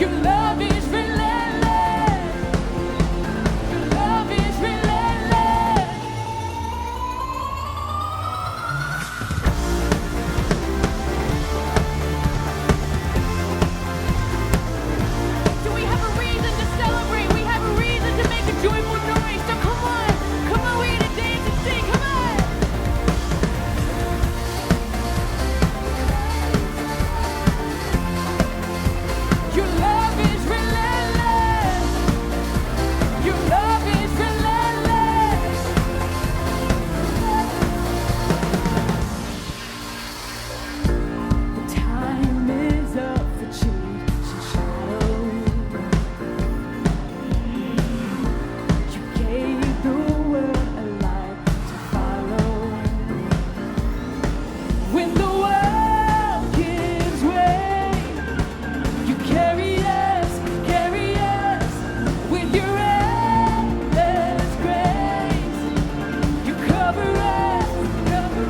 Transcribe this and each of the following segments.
Your love is relentless. Your love is relentless. Do we have a reason to celebrate? We have a reason to make a joyful noise. So come on, we need to dance and sing. Come on. Your love is relentless. Your love is relentless. The time is up for change and shadow. You gave the world a light to follow. When the world gives way, you carry us with your endless grace. You cover us, cover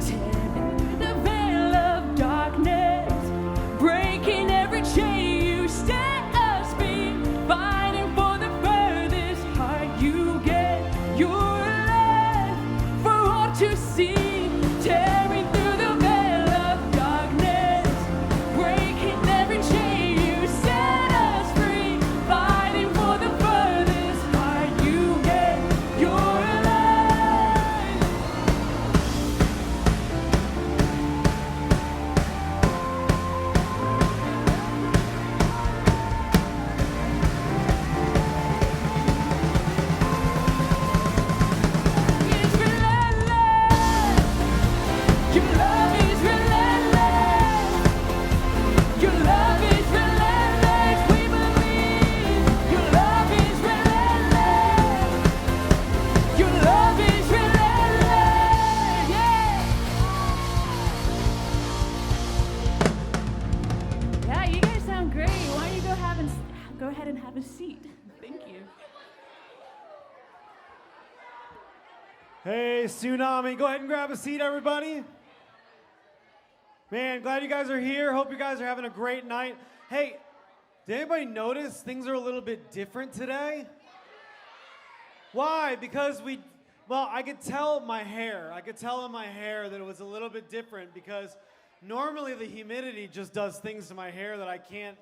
tearing the veil of darkness, breaking every chain. You set us free, fighting for the furthest heart. You get your life for all to see, tearing through the veil of darkness, breaking every chain. You set us free, fighting for the furthest heart. You get your life. It's relentless. Your love is relentless. Your love is relentless. We believe your love is relentless. Your love is relentless. Yeah. Yeah, you guys sound great. Why don't you go ahead and have a seat? Thank you. Hey, Tsunami, go ahead and grab a seat, everybody. Man, glad you guys are here. Hope you guys are having a great night. Hey, did anybody notice things are a little bit different today? Why? Because I could tell in my hair. I could tell in my hair that it was a little bit different because normally the humidity just does things to my hair that I can't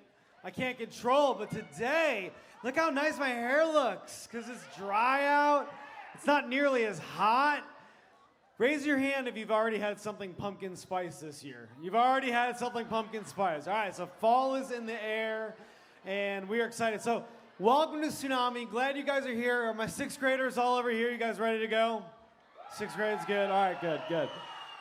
control. But today, look how nice my hair looks because it's dry out. It's not nearly as hot. Raise your hand if you've already had something pumpkin spice this year. You've already had something pumpkin spice. All right, so fall is in the air, and we are excited. So welcome to Tsunami. Glad you guys are here. Are my sixth graders all over here? You guys ready to go? Sixth grade's good. All right, good.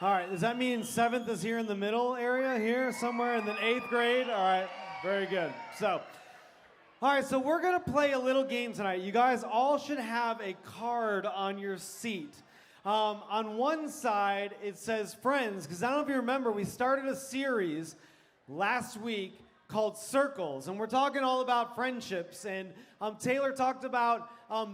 All right, does that mean seventh is here in the middle area here somewhere, and then eighth grade? All right, very good. All right, so we're going to play a little game tonight. You guys all should have a card on your seat. On one side, it says friends, because I don't know if you remember, we started a series last week called Circles, and we're talking all about friendships, and Taylor talked about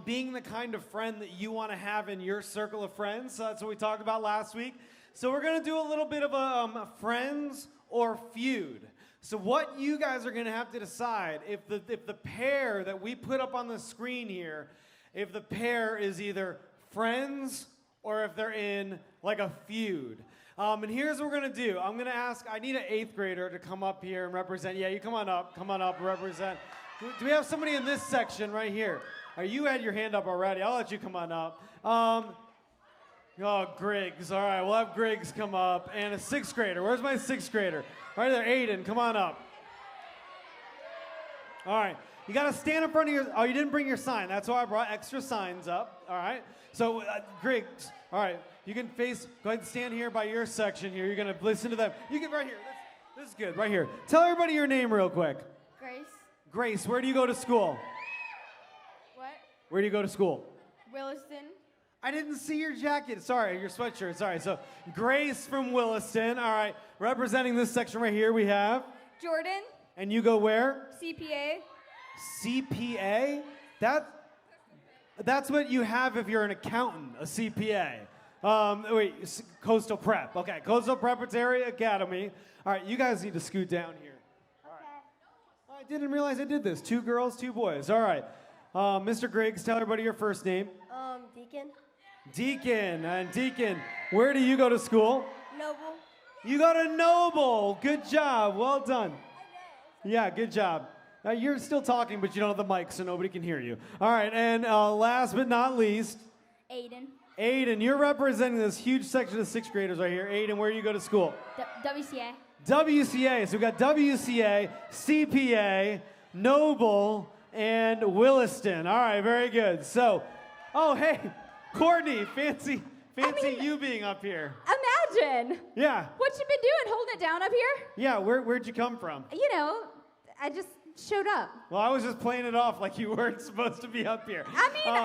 being the kind of friend that you want to have in your circle of friends, so that's what we talked about last week. So we're going to do a little bit of a friends or feud. So what you guys are going to have to decide, if the pair that we put up on the screen here, if the pair is either friends or if they're in like a feud. And here's what we're going to do. I'm going to ask, I need an eighth grader to come up here and represent. Yeah, you come on up, represent. Do we have somebody in this section right here? You had your hand up already. I'll let you come on up. Griggs. All right, we'll have Griggs come up. And a sixth grader. Where's my sixth grader? Right there, Aiden, come on up. All right. You got to stand in front of your. Oh, you didn't bring your sign. That's why I brought extra signs up. All right. So, Griggs. All right. You can face. Go ahead and stand here by your section here. You're gonna listen to them. You can right here. This is good. Right here. Tell everybody your name real quick. Grace. Grace. Where do you go to school? What? Where do you go to school? Williston. I didn't see your jacket. Sorry, your sweatshirt. Sorry. So, Grace from Williston. All right. Representing this section right here, we have. Jordan. And you go where? CPA. CPA? That's what you have if you're an accountant, a CPA. Coastal Prep. Okay, Coastal Preparatory Academy. All right, you guys need to scoot down here. All right. I didn't realize I did this. 2 girls, 2 boys. All right. Mr. Griggs, tell everybody your first name. Deacon. Deacon. And Deacon, where do you go to school? Noble. You go to Noble. Good job. Well done. Yeah, good job. You're still talking, but you don't have the mic, so nobody can hear you. All right, and last but not least, Aiden. Aiden, you're representing this huge section of 6th graders right here. Aiden, where do you go to school? WCA. WCA. So we've got WCA, CPA, Noble, and Williston. All right, very good. So, oh, hey, Courtney, fancy you being up here. Imagine. Yeah. What you been doing? Holding it down up here? Yeah, where'd you come from? You know, I just showed up. Well, I was just playing it off like you weren't supposed to be up here. I mean, I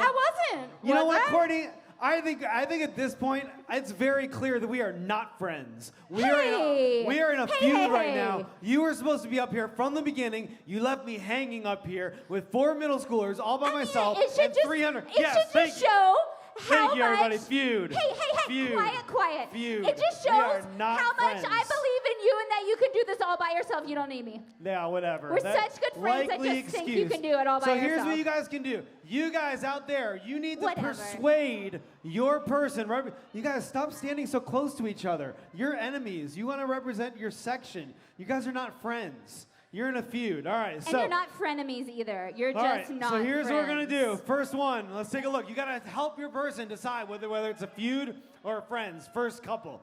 wasn't. You know was what, I? Courtney? I think at this point it's very clear that we are not friends. We are in a feud right now. You were supposed to be up here from the beginning. You left me hanging up here with 4 middle schoolers all by myself It should and just, 300. It Yes, should thank just you. show how Thank you, everybody. much. Feud. Hey, Feud. quiet. Feud. It just We are shows not how much friends. I believe in you and that you can do this all by yourself. You don't need me. Yeah, whatever. We're such good friends, I likely just think you can do it all by So here's yourself. what you guys can do. You guys out there, you need to Whatever. persuade your person. You guys stop standing so close to each other. You're enemies. You want to represent your section. You guys are not friends. You're in a feud. All right. And So you're not frenemies either. You're all just right, not so here's what we're gonna do. friends. First one, let's take a look. You gotta help your person decide whether it's a feud or friends. First couple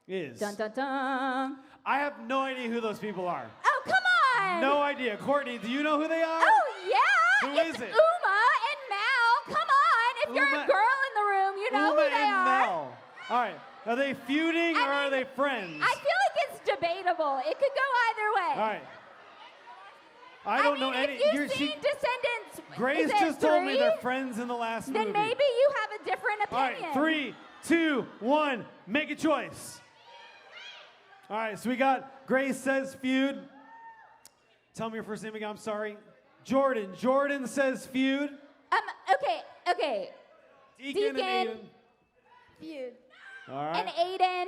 is. Dun dun dun. I have no idea who those people are. Oh, come on. No idea. Courtney, do you know who they are? Oh, yeah. Who it's is it? Uma and Mal. Come on. If you're Uma- a girl in the room, you know Uma who they and are. Mel. All right. Are they feuding or are they friends? I feel like it's debatable. It could go either way. All right. I don't know mean, any. If you've seen Descendants, Grace is it just told me 3? they're friends in the last Then movie. maybe you have a different All opinion. right, 3, 2, 1, make a choice. All right, so we got Grace says feud. Tell me your first name again, I'm sorry. Jordan. Jordan says feud. Okay. Deacon and Aiden. Feud. All And right. Aiden.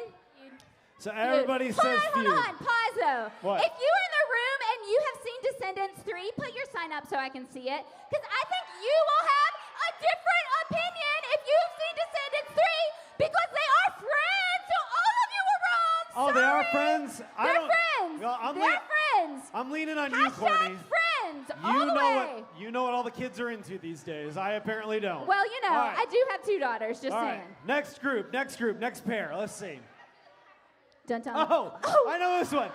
So everybody says feud. Hold on, pause though. What? If you're in the room and you have seen Descendants 3, put your sign up so I can see it. Because I think you will have a different opinion if you've seen Descendants 3 because they are friends. So all of you were wrong. Oh, they are Sorry. friends? They're friends. Well, They're friends. I'm leaning on you, Hashtag Courtney. friends. All the way. You know what all the kids are into these days. I apparently don't. Well, you know, All right. I do have 2 daughters, just All saying. right. Next group, next pair. Let's see. Dun, dun. Oh, I know this one.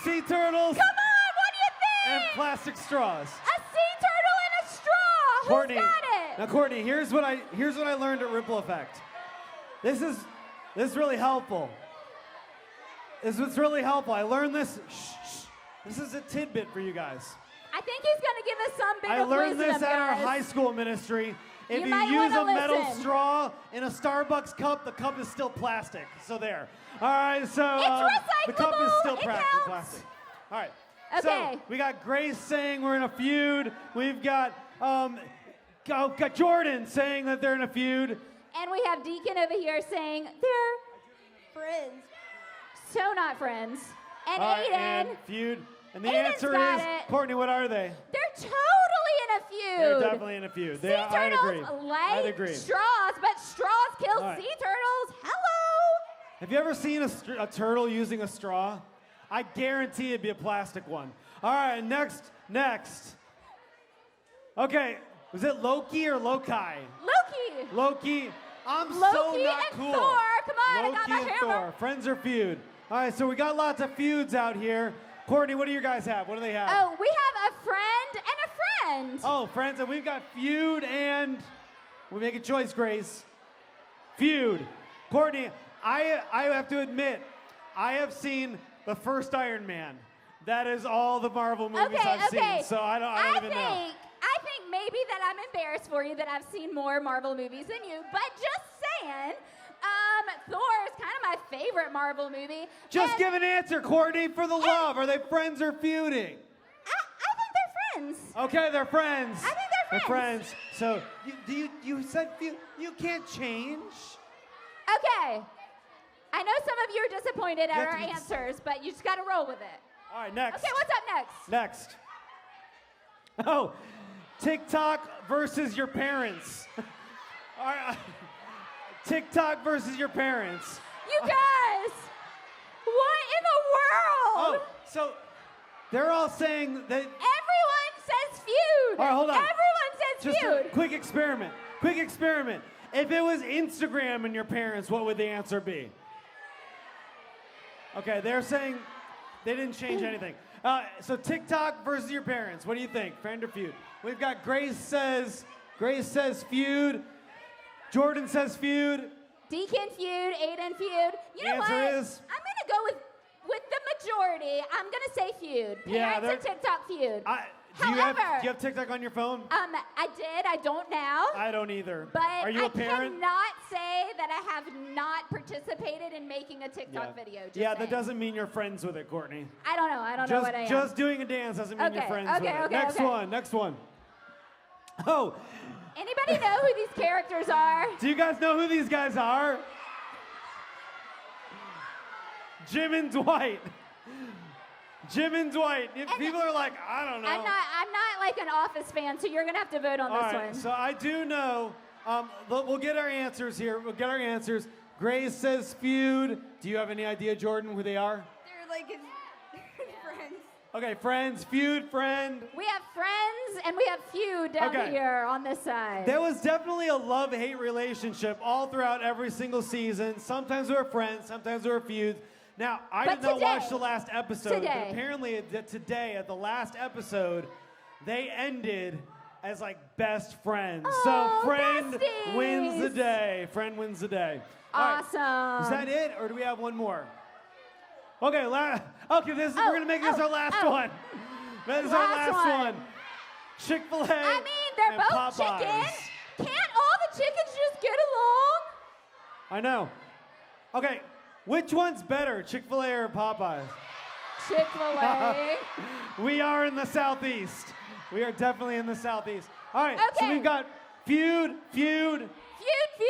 Sea turtles Come on, what do you and think? plastic straws. A sea turtle and a straw. Courtney. Who's got it? Now, Courtney, here's what I learned at Ripple Effect. This is really helpful. This is really helpful. I learned this. Shh. This is a tidbit for you guys. I think he's going to give us some bit I of learned wisdom, this at our guys. high school ministry. If You you might use a wanna metal listen. straw in a Starbucks cup, the cup is still plastic. So there. All right, so the cup is recyclable. still It plastic. counts. All right. Okay. So we got Grace saying we're in a feud. We've got Jordan saying that they're in a feud. And we have Deacon over here saying they're Friends. so not friends. And All right, Aiden, and feud. And the Aiden's answer got is, it. Courtney, what are they? they're totally in a feud. They're definitely in a feud. Sea I'd agree. turtles I'd like agree. straws, but straws kill All right. sea turtles. Hello. Have you ever seen a turtle using a straw? I guarantee it'd be a plastic one. All right, next. Okay, was it Loki or Loki? Loki. Loki. I'm so Loki not and cool. Thor. Come on, Loki I got my and hammer. Thor. Friends or feud? All right, so we got lots of feuds out here. Courtney, what do you guys have? What do they have? Oh, we have a friend and a friend. Oh, friends, and we've got feud and we make a choice, Grace. Feud. Courtney, I have to admit, I have seen the first Iron Man. That is all the Marvel movies I've seen. So I don't even know. I think maybe that I'm embarrassed for you that I've seen more Marvel movies than you, but just saying, Thor is kind of my favorite Marvel movie. Just and give an answer, Courtney, for the love. Are they friends or feuding? I think they're friends. Okay, they're friends. I think they're friends. So you said feud. You can't change. Okay. I know some of you are disappointed at You have our to be- answers, but you just got to roll with it. All right, next. Okay, what's up next? Next. Oh, TikTok versus your parents. All right. TikTok versus your parents. You guys, what in the world? Oh, so they're all saying that. Everyone says feud. All right, hold on. Everyone says Just feud. a quick experiment. Quick experiment. If it was Instagram and your parents, what would the answer be? Okay, they're saying they didn't change anything. So TikTok versus your parents. What do you think? Friend or feud? We've got Grace says feud. Jordan says feud. Deacon feud, Aiden feud. You know Answer what? is- I'm gonna go with the majority. I'm gonna say feud. Yeah, Parents and TikTok feud. Do you However, have TikTok on your phone? I did. I don't now. I don't either. But Are you I a parent? cannot say that I have not participated in making a TikTok video. Just Yeah, that saying. doesn't mean you're friends with it, Courtney. I don't know. I don't know what I am. Just doing a dance doesn't mean you're Okay, friends okay, with it. okay, Next okay. one. Next one. Oh, Anybody know who these characters are? do you guys know who these guys are? Jim and Dwight. Jim and Dwight. If people are like, I don't know. I'm not like an Office fan, so you're gonna have to vote on All this right, one. so I do know. We'll get our answers here. We'll get our answers. Grace says feud. Do you have any idea, Jordan, who they are? They're like his friends. Okay, friends, feud, friend. We have friends and we have feud down Okay. here on this side. There was definitely a love-hate relationship all throughout every single season. Sometimes we were friends, sometimes we were feuds. Now, I But did not today- watch the last episode, today. but apparently today, at the last episode, they ended as like best friends. Oh, So friend besties. wins the day. Friend wins the day. All right. Awesome. Is that it, or do we have one more? Okay, okay. We're gonna make this our last one. This is our Last last one. one. Chick-fil-A. I mean, they're and both Popeyes. chicken. Can't all the chickens just get along? I know. Okay, which one's better, Chick-fil-A or Popeyes? Chick-fil-A. We are in the Southeast. We are definitely in the Southeast. All right, so Okay. we've got feud. feud.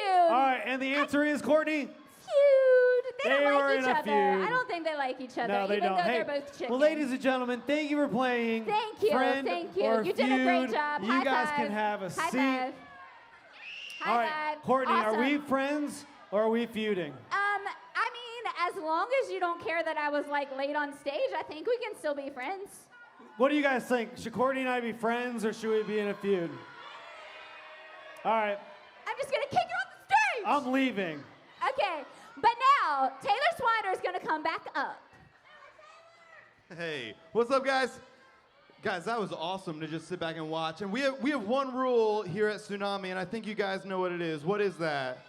All right, and the answer is Courtney. Feud. They They don't were like in each a other. feud. I don't think they like each other, No, they even don't. though Hey, they're both chickens. well, ladies and gentlemen, thank you for playing. Thank you, Friend thank you. or You did a great feud. job. You High guys five. can have a High seat. five. High All right, five. Courtney, Awesome. are we friends or are we feuding? I mean, as long as you don't care that I was like late on stage, I think we can still be friends. What do you guys think? Should Courtney and I be friends or should we be in a feud? All right, I'm just gonna kick you off the stage. I'm leaving. Okay, but now Taylor Swider is gonna come back up. Hey, what's up, guys? Guys, that was awesome to just sit back and watch. And we have one rule here at Tsunami, and I think you guys know what it is. What is that?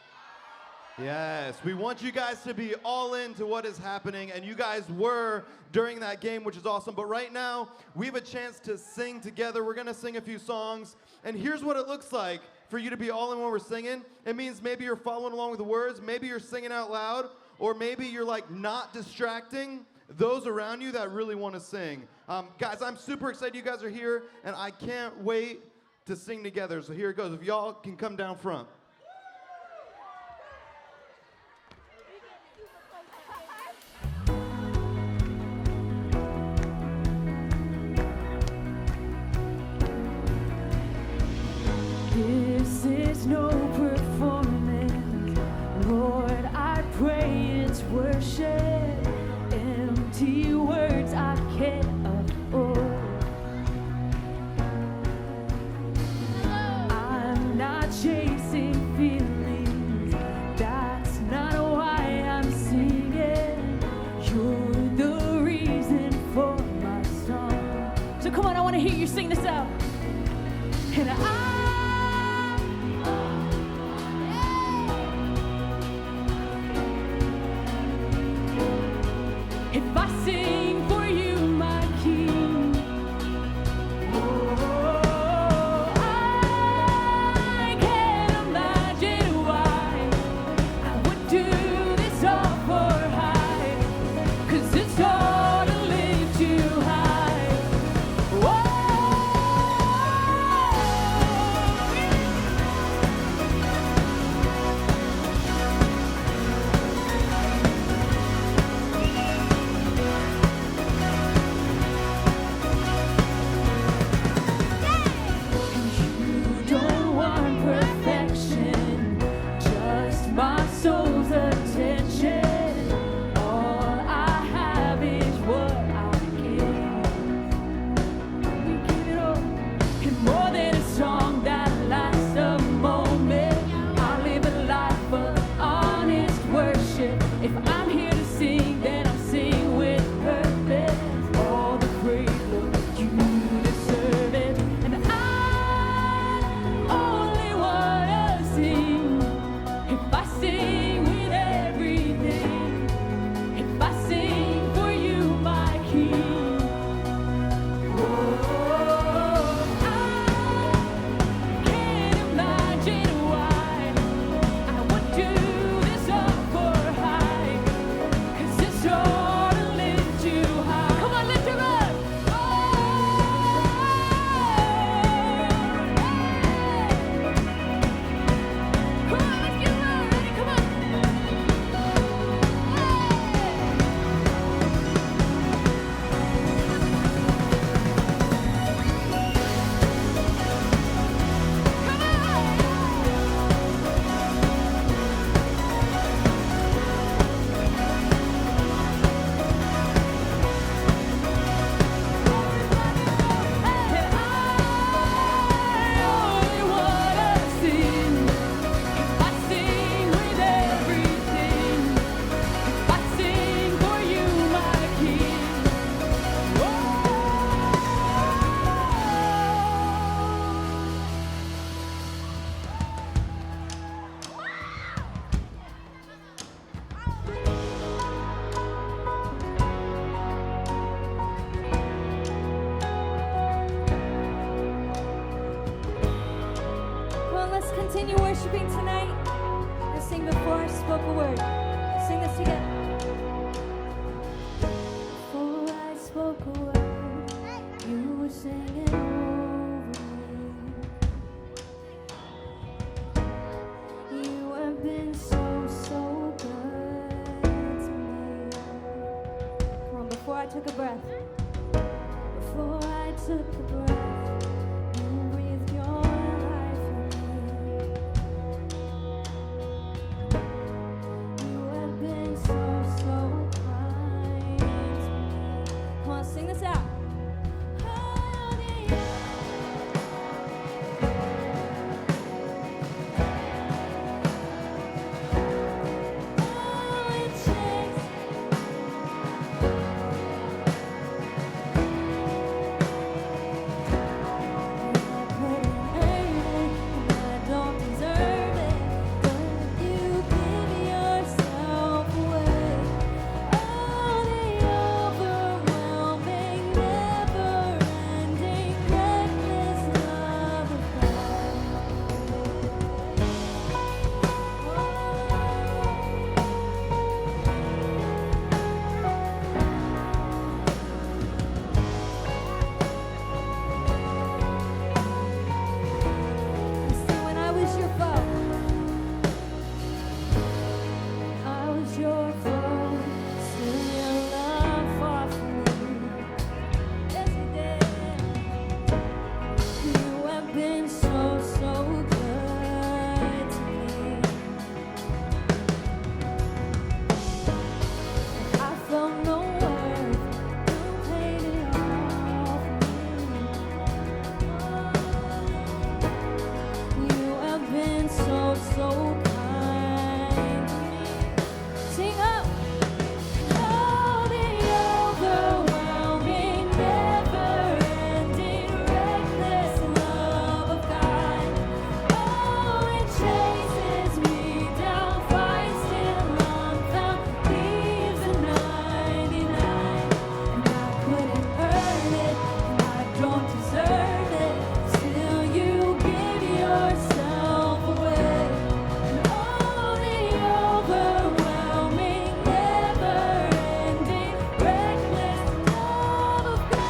Yes, we want you guys to be all into what is happening, and you guys were during that game, which is awesome. But right now, we have a chance to sing together. We're gonna sing a few songs, and here's what it looks like for you to be all in when we're singing. It means maybe you're following along with the words, maybe you're singing out loud, or maybe you're like not distracting those around you that really want to sing. Guys, I'm super excited you guys are here, and I can't wait to sing together. So here it goes. If y'all can come down front. This is no performance, Lord, I pray it's worship. Empty words I can't afford. I'm not chasing feelings, that's not why I'm singing. You're the reason for my song. So come on, I want to hear you worshiping tonight, let's sing Before I Spoke a Word. Let's sing this together. Before I spoke a word, you were singing over me. You have been so, so good to me. Come on, before I took a breath. Before I took a breath, you breathed your life in me. You have been so, so kind to me. Come on, sing this out. Oh, the oh, it shakes. When I was your foe, I was your foe. Still your love fought for me. Yes, it did. You have been so, so good to me. I felt no worth. You paid it all for me. You have been so, so kind to me. Sing up. Oh, the overwhelming, never-ending, reckless love of God. Oh, it chases me down, fights till I'm found, leaves the 99. And I couldn't earn it, and I don't deserve it. Still, you give yourself away. And oh, the overwhelming, never-ending, reckless love of God.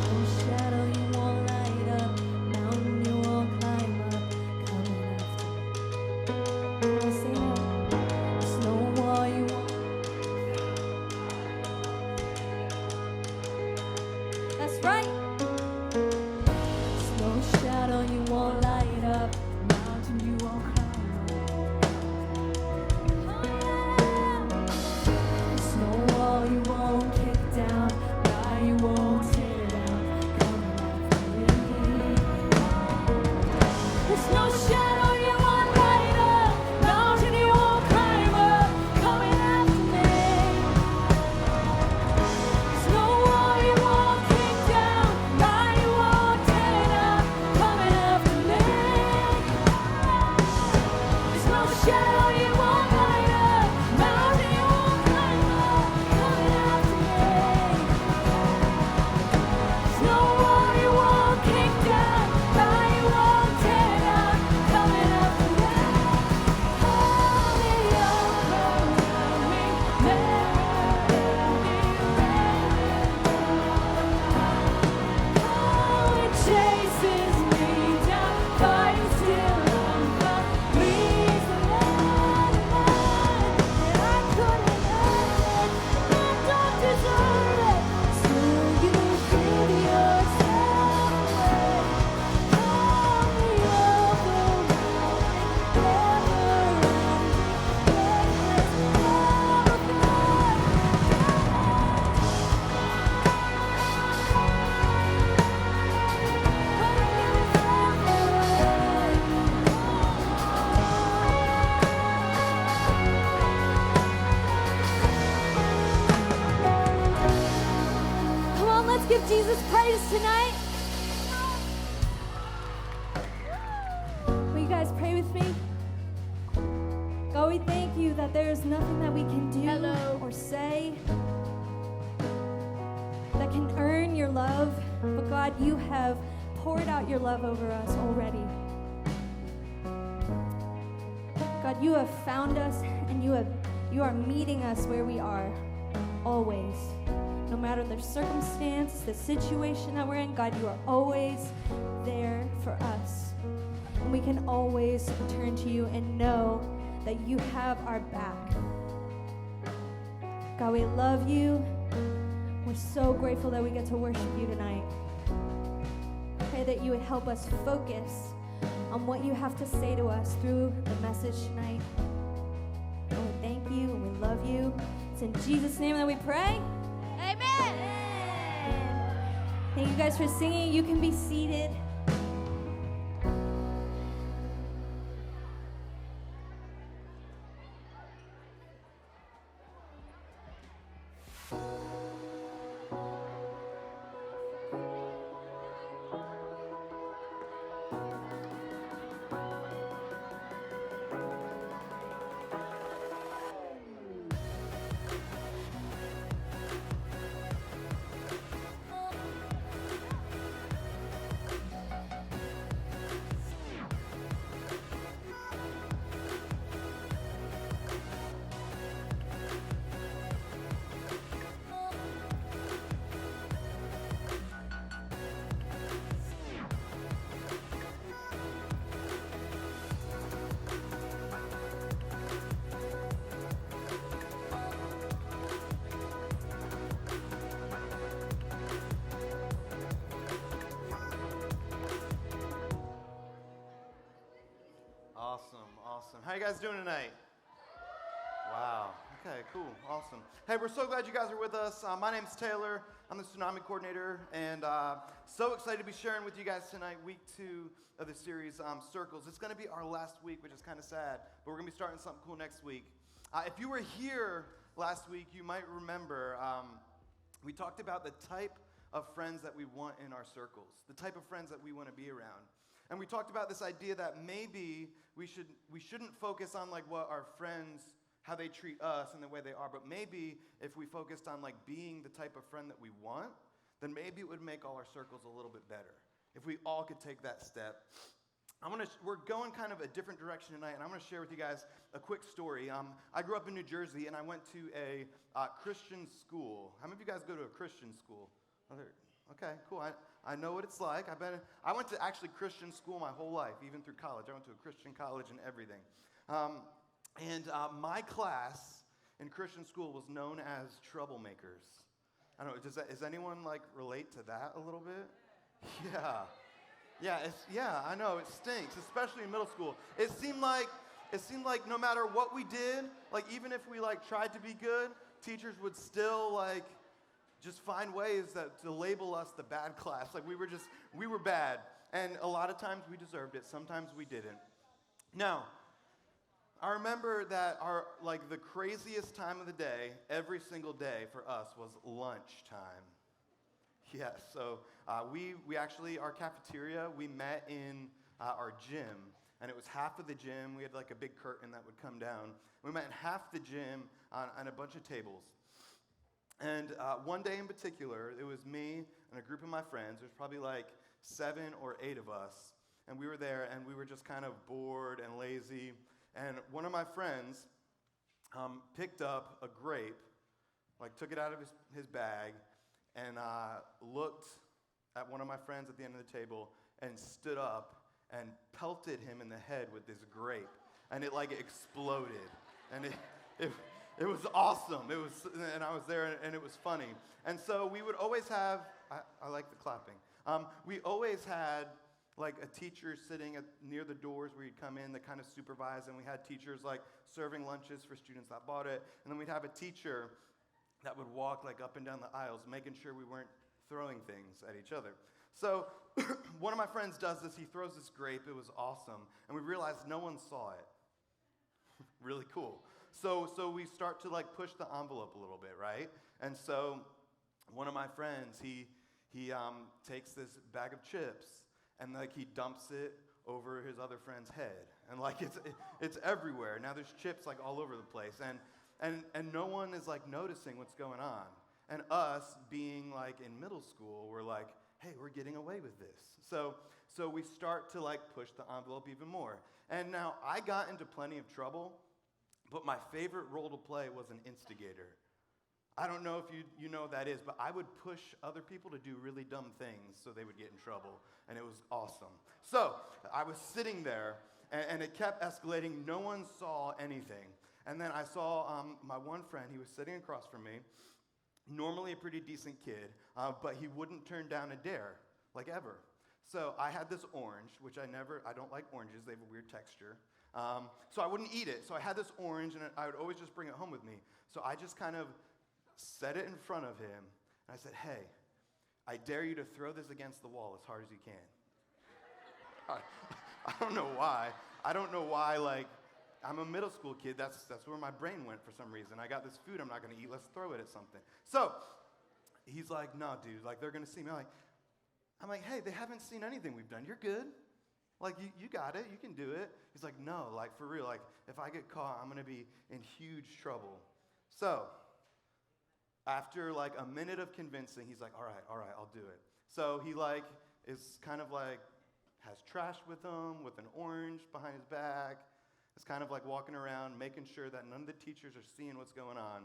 No shadow you won't light up, mountain you won't climb up, coming after me. Sing it. There's no wall you won't. That's right. There's no shadow you won't light up, mountain you won't climb up. There's no wall you won't kick down, lie you won't tear down, coming after me. There's no shadow you won't light up, mountain you won't climb up, coming after me. There's no wall you won't kick down, lie you won't tear down, coming after me. There's no shadow you won't light up, mountain you won't climb up, coming after me. There's no wall you won't kick down, lie you won't tear down, coming after me. Oh, the overwhelming, oh, it chases me down, fights till I'm found, leaves the 99. And I couldn't earn it, I don't deserve it. Still, you give yourself away. Oh, the overwhelming, never-ending, reckless love of God. Come on, let's give Jesus praise tonight. that there is nothing that we can do Hello. or say that can earn your love, but God, you have poured out your love over us already. God, you have found us and you are meeting us where we are, always. No matter the circumstance, the situation that we're in, God, you are always there for us. And we can always turn to you and know that you have our back. God, we love you. We're so grateful that we get to worship you tonight. Pray that you would help us focus on what you have to say to us through the message tonight. And we thank you and we love you. It's in Jesus' name that we pray. Amen. Thank you guys for singing. You can be seated. Awesome. How you guys doing tonight? Wow. Okay, cool. Awesome. Hey, we're so glad you guys are with us. My name's Taylor. I'm the Tsunami Coordinator, and so excited to be sharing with you guys tonight, week 2 of the series, Circles. It's going to be our last week, which is kind of sad, but we're going to be starting something cool next week. If you were here last week, you might remember we talked about the type of friends that we want in our circles, the type of friends that we want to be around. And we talked about this idea that maybe we shouldn't focus on like what our friends, how they treat us and the way they are, but maybe if we focused on like being the type of friend that we want, then maybe it would make all our circles a little bit better. If we all could take that step. We're going kind of a different direction tonight, and I'm going to share with you guys a quick story. I grew up in New Jersey, and I went to a Christian school. How many of you guys go to a Christian school? Okay, cool. I know what it's like. I went to actually Christian school my whole life, even through college. I went to a Christian college and everything. My class in Christian school was known as troublemakers. I don't know, does anyone like relate to that a little bit? Yeah, I know, it stinks, especially in middle school. It seemed like no matter what we did, like even if we like tried to be good, teachers would still like just find ways to label us the bad class. Like we were bad. And a lot of times we deserved it, sometimes we didn't. Now, I remember that the craziest time of the day, every single day for us was lunchtime. Yes, so we actually, our cafeteria, we met in our gym, and it was half of the gym. We had like a big curtain that would come down. We met in half the gym on a bunch of tables. And one day in particular, it was me and a group of my friends. There's probably like 7 or 8 of us, and we were there, and we were just kind of bored and lazy. And one of my friends picked up a grape, like took it out of his bag, and looked at one of my friends at the end of the table and stood up and pelted him in the head with this grape. And it like exploded. And it was awesome. And I was there, and it was funny. And so we would always have, I like the clapping. We always had like a teacher sitting near the doors where you'd come in that kind of supervised, and we had teachers like serving lunches for students that bought it. And then we'd have a teacher that would walk like up and down the aisles, making sure we weren't throwing things at each other. So one of my friends does this. He throws this grape. It was awesome. And we realized no one saw it. Really cool. So we start to like push the envelope a little bit, right? And so one of my friends, he takes this bag of chips and like he dumps it over his other friend's head. And like it's everywhere. Now there's chips like all over the place. And no one is like noticing what's going on. And us being like in middle school, we're like, hey, we're getting away with this. So we start to like push the envelope even more. And now I got into plenty of trouble, but my favorite role to play was an instigator. I don't know if you know what that is, but I would push other people to do really dumb things so they would get in trouble, and it was awesome. So I was sitting there, and it kept escalating. No one saw anything. And then I saw my one friend. He was sitting across from me, normally a pretty decent kid, but he wouldn't turn down a dare, like ever. So I had this orange, which I don't like oranges. They have a weird texture. So I wouldn't eat it. So I had this orange, and I would always just bring it home with me. So I just kind of set it in front of him, and I said, hey, I dare you to throw this against the wall as hard as you can. I don't know why. I don't know why, like, I'm a middle school kid. That's where my brain went for some reason. I got this food I'm not going to eat. Let's throw it at something. So he's like, no, dude, like, they're going to see me. I'm like, hey, they haven't seen anything we've done. You're good. Like, you got it. You can do it. He's like, no, like, for real. Like, if I get caught, I'm going to be in huge trouble. So after like a minute of convincing, he's like, all right, I'll do it. So he like is kind of like has trash with him with an orange behind his back. It's kind of like walking around making sure that none of the teachers are seeing what's going on.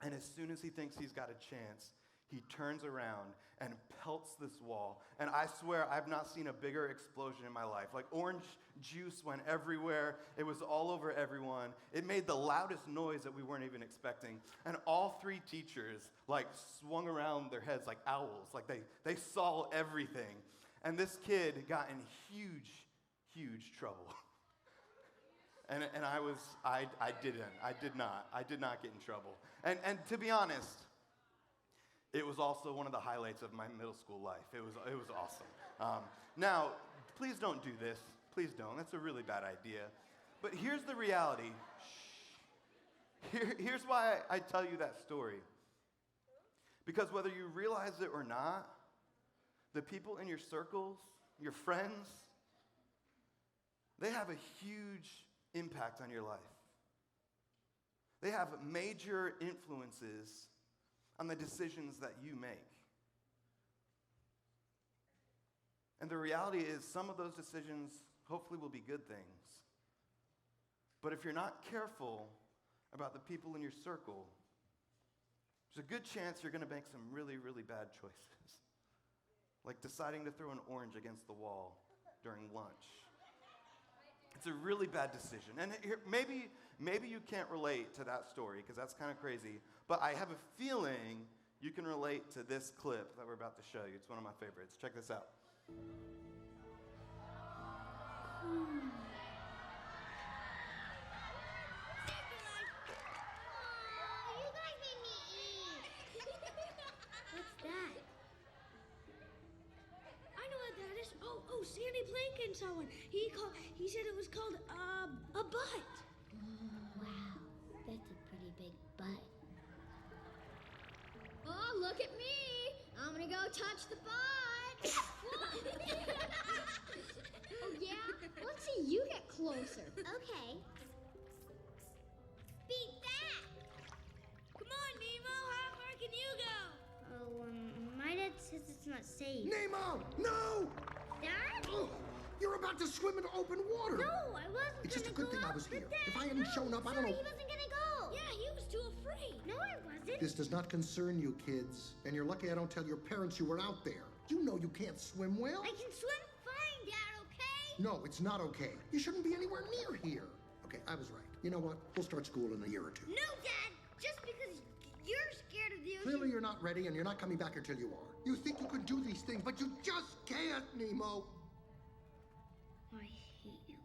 And as soon as he thinks he's got a chance, he turns around and pelts this wall. And I swear I've not seen a bigger explosion in my life. Like orange juice went everywhere. It was all over everyone. It made the loudest noise that we weren't even expecting. And all three teachers like swung around their heads like owls. Like they saw everything. And this kid got in huge trouble. And I did not get in trouble. And to be honest, it was also one of the highlights of my middle school life. It was awesome. Now, please don't do this. Please don't. That's a really bad idea. But here's the reality. Here's why I tell you that story. Because whether you realize it or not, the people in your circles, your friends, they have a huge impact on your life. They have major influences on the decisions that you make. And the reality is some of those decisions hopefully will be good things. But if you're not careful about the people in your circle, there's a good chance you're going to make some really, really bad choices. Like deciding to throw an orange against the wall during lunch. It's a really bad decision. And maybe you can't relate to that story because that's kind of crazy. But I have a feeling you can relate to this clip that we're about to show you. It's one of my favorites. Check this out. You guys made me eat. What's that? I know what that is. Oh, Sandy Plankin saw one. He said it was called a butt. Wow, that's a pretty big butt. Oh, look at me. I'm gonna go touch the butt. Oh, yeah? Let's see you get closer. Okay. Beat that. Come on, Nemo. How far can you go? Oh, my dad says it's not safe. Nemo! No! Dad? Oh, you're about to swim in open water. No, I wasn't It's just a gonna good thing go I was up here. with Dad. If I hadn't shown up, I don't Sorry, know. he wasn't gonna go. Yeah, he was too afraid. No, I wasn't. This does not concern you, kids. And you're lucky I don't tell your parents you were out there. You know you can't swim well. I can swim fine, Dad, okay? No, it's not okay. You shouldn't be anywhere near here. Okay, I was right. You know what? We'll start school in a year or two. No, Dad, just because you're scared of the ocean. Clearly you're not ready and you're not coming back until you are. You think you can do these things, but you just can't, Nemo. I hate you.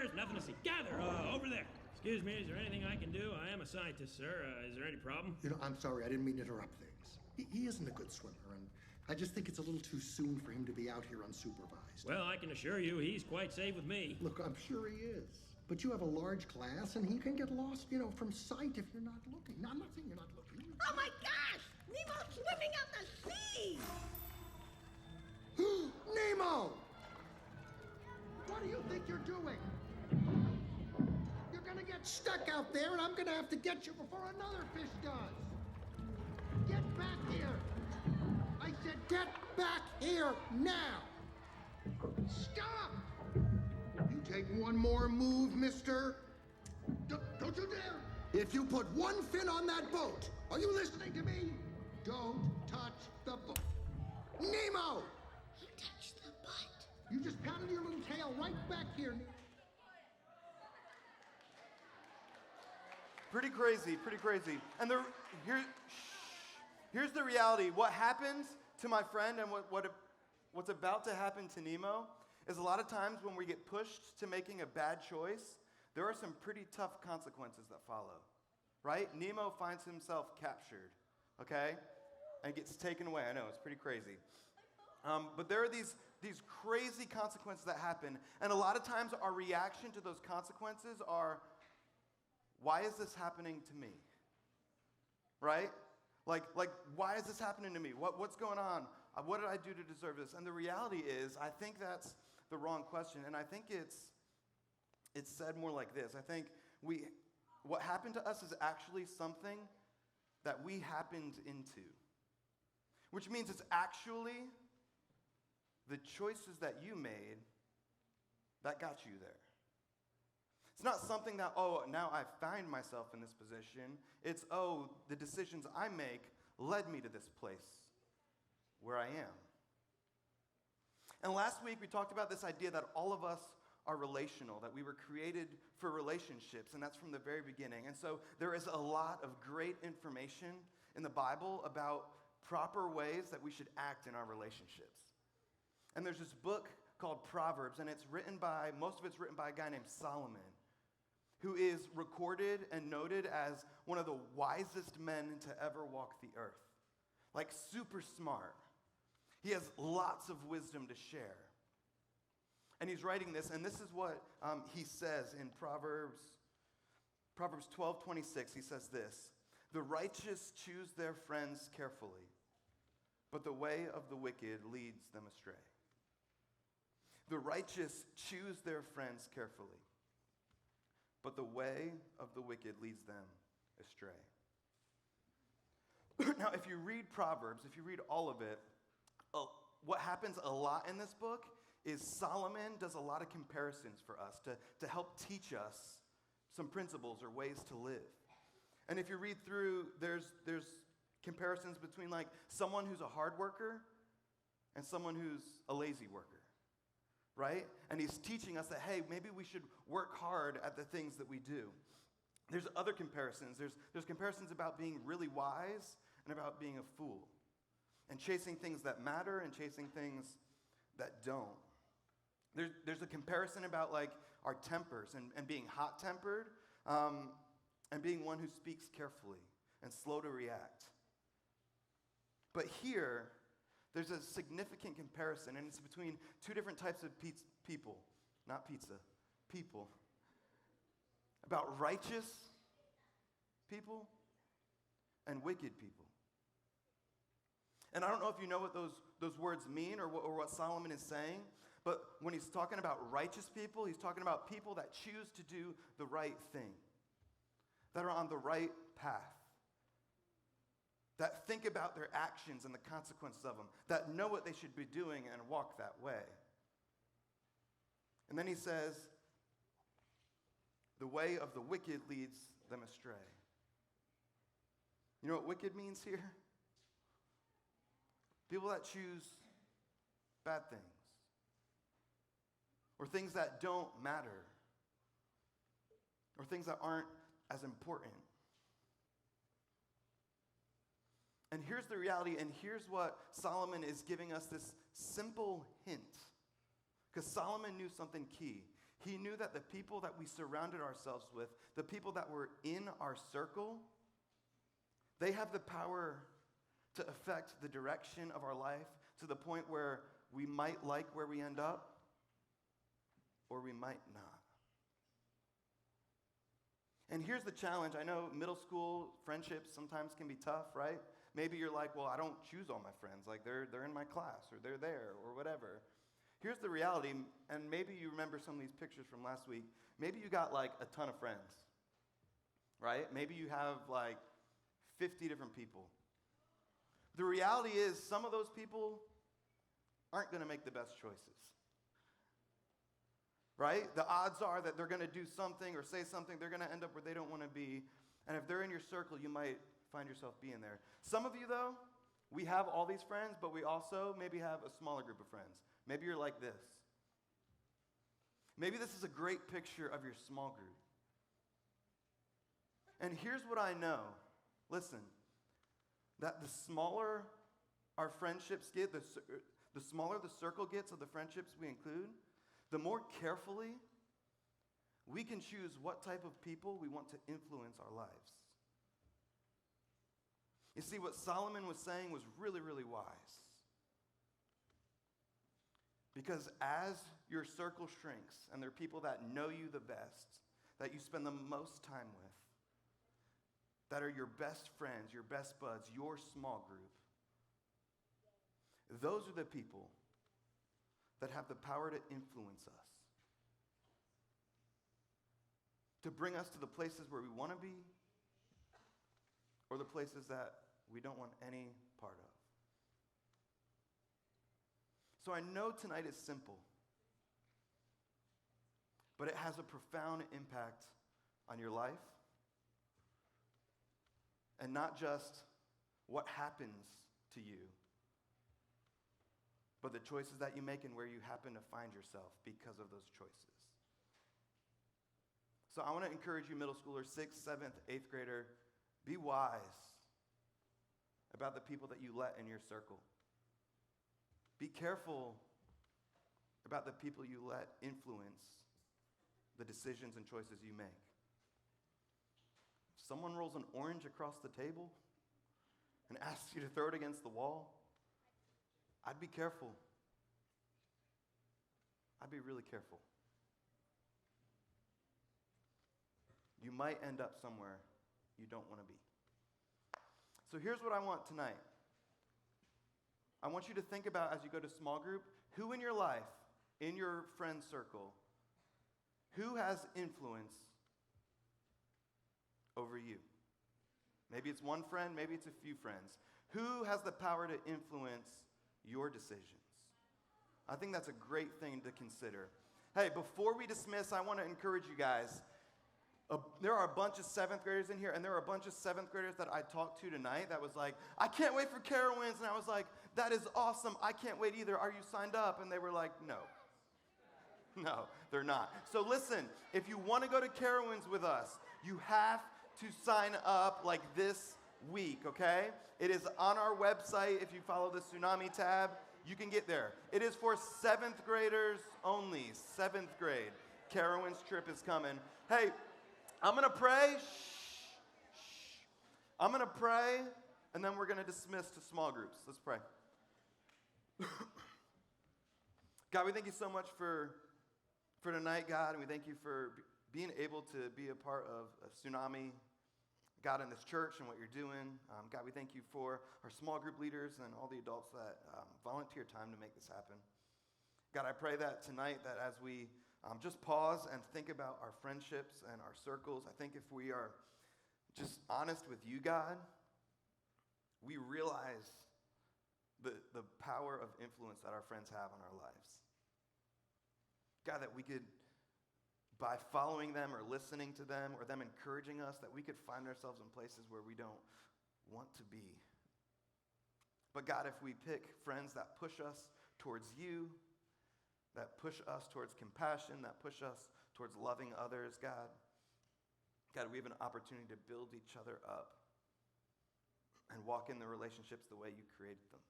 There's nothing to see. Gather over there. Excuse me, is there anything I can do? I am a scientist, sir. Is there any problem? You know, I'm sorry, I didn't mean to interrupt things. He isn't a good swimmer, and I just think it's a little too soon for him to be out here unsupervised. Well, I can assure you he's quite safe with me. Look, I'm sure he is. But you have a large class, and he can get lost, from sight if you're not looking. No, I'm not saying you're not looking. Oh my gosh! Nemo's swimming out the sea! out there, and I'm gonna have to get you before another fish does. Get back here! I said get back here now! Stop! You take one more move, mister. Don't you dare! If you put one fin on that boat, are you listening to me? Don't touch the boat. Nemo! You touched the butt. You just paddle your little tail right back here. Pretty crazy, pretty crazy. And here's the reality. What happens to my friend and what's about to happen to Nemo is a lot of times when we get pushed to making a bad choice, there are some pretty tough consequences that follow, right? Nemo finds himself captured, okay? And gets taken away. I know, it's pretty crazy. But there are these crazy consequences that happen, and a lot of times our reaction to those consequences are, why is this happening to me? Right? Like why is this happening to me? What's going on? What did I do to deserve this? And the reality is, I think that's the wrong question, and I think it's said more like this. I think what happened to us is actually something that we happened into, which means it's actually the choices that you made that got you there. It's not something that, now I find myself in this position. It's, the decisions I make led me to this place where I am. And last week we talked about this idea that all of us are relational, that we were created for relationships, and that's from the very beginning. And so there is a lot of great information in the Bible about proper ways that we should act in our relationships. And there's this book called Proverbs, and most of it's written by a guy named Solomon, who is recorded and noted as one of the wisest men to ever walk the earth. Like super smart. He has lots of wisdom to share. And he's writing this, and this is what he says in Proverbs 12:26. He says this: "The righteous choose their friends carefully, but the way of the wicked leads them astray." The righteous choose their friends carefully, but the way of the wicked leads them astray. Now, if you read Proverbs, if you read all of it, what happens a lot in this book is Solomon does a lot of comparisons for us to help teach us some principles or ways to live. And if you read through, there's comparisons between like someone who's a hard worker and someone who's a lazy worker. Right? And he's teaching us that, hey, maybe we should work hard at the things that we do. There's other comparisons. There's comparisons about being really wise and about being a fool. And chasing things that matter and chasing things that don't. There's a comparison about like our tempers and being hot-tempered and being one who speaks carefully and slow to react. But here, there's a significant comparison, and it's between two different types of people, not pizza, people. About righteous people and wicked people. And I don't know if you know what those words mean or what Solomon is saying, but when he's talking about righteous people, he's talking about people that choose to do the right thing, that are on the right path, that think about their actions and the consequences of them, that know what they should be doing and walk that way. And then he says, the way of the wicked leads them astray. You know what wicked means here? People that choose bad things, or things that don't matter, or things that aren't as important. And here's the reality, and here's what Solomon is giving us this simple hint. Because Solomon knew something key. He knew that the people that we surrounded ourselves with, the people that were in our circle, they have the power to affect the direction of our life to the point where we might like where we end up, or we might not. And here's the challenge. I know middle school friendships sometimes can be tough, right? Maybe you're like, well, I don't choose all my friends. Like they're in my class, or they're there, or whatever. Here's the reality, and maybe you remember some of these pictures from last week. Maybe you got like a ton of friends. right? Maybe you have like 50 different people. The reality is, some of those people aren't going to make the best choices, right? The odds are that they're going to do something or say something, they're going to end up where they don't want to be. And if they're in your circle, you might find yourself being there. Some of you, though, we have all these friends, but we also maybe have a smaller group of friends. Maybe you're like this. Maybe this is a great picture of your small group. And here's what I know. Listen, that the smaller our friendships get, the smaller the circle gets of the friendships we include, the more carefully we can choose what type of people we want to influence our lives. You see, what Solomon was saying was really, really wise. Because as your circle shrinks and there are people that know you the best, that you spend the most time with, that are your best friends, your best buds, your small group, those are the people that have the power to influence us, to bring us to the places where we want to be or the places that we don't want any part of. So I know tonight is simple, but it has a profound impact on your life. And not just what happens to you, but the choices that you make and where you happen to find yourself because of those choices. So I want to encourage you, middle schooler, 6th, 7th, 8th grader, be wise about the people that you let in your circle. Be careful about the people you let influence the decisions and choices you make. If someone rolls an orange across the table and asks you to throw it against the wall, I'd be careful. I'd be really careful. You might end up somewhere you don't want to be. So here's what I want tonight. I want you to think about, as you go to small group, who in your life, in your friend circle, who has influence over you? Maybe it's one friend, maybe it's a few friends. Who has the power to influence your decisions? I think that's a great thing to consider. Hey, before we dismiss, I want to encourage you guys. There are a bunch of 7th graders in here, and there are a bunch of 7th graders that I talked to tonight that was like, I can't wait for Carowinds. And I was like, that is awesome. I can't wait either. Are you signed up? And they were like, no. No, they're not. So listen, if you want to go to Carowinds with us, you have to sign up like this week, okay? It is on our website. If you follow the Tsunami tab, you can get there. It is for 7th graders only, 7th grade. Carowinds trip is coming. Hey, I'm going to pray. Shh. I'm going to pray, and then we're going to dismiss to small groups. Let's pray. God, we thank you so much for tonight, God, and we thank you for being able to be a part of a Tsunami, God, in this church and what you're doing. God, we thank you for our small group leaders and all the adults that volunteer time to make this happen. God, I pray that tonight, that as we just pause and think about our friendships and our circles, I think if we are just honest with you, God, we realize the power of influence that our friends have on our lives. God, that we could, by following them or listening to them or them encouraging us, that we could find ourselves in places where we don't want to be. But God, if we pick friends that push us towards you, that push us towards compassion, that push us towards loving others, God, we have an opportunity to build each other up and walk in the relationships the way you created them.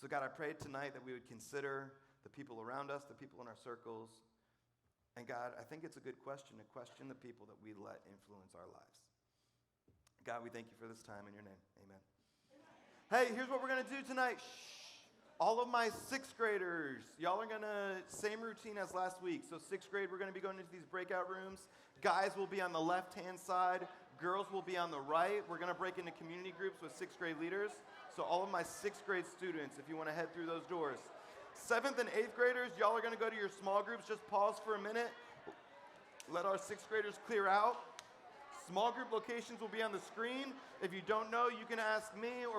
So God, I pray tonight that we would consider the people around us, the people in our circles. And God, I think it's a good question to question the people that we let influence our lives. God, we thank you for this time in your name. Amen. Hey, here's what we're going to do tonight. Shh. All of my 6th graders, y'all are going to, same routine as last week. So 6th grade, we're going to be going into these breakout rooms. Guys will be on the left-hand side. Girls will be on the right. We're going to break into community groups with 6th grade leaders. So all of my 6th grade students, if you want to head through those doors. 7th and 8th graders, y'all are going to go to your small groups. Just pause for a minute. Let our 6th graders clear out. Small group locations will be on the screen. If you don't know, you can ask me or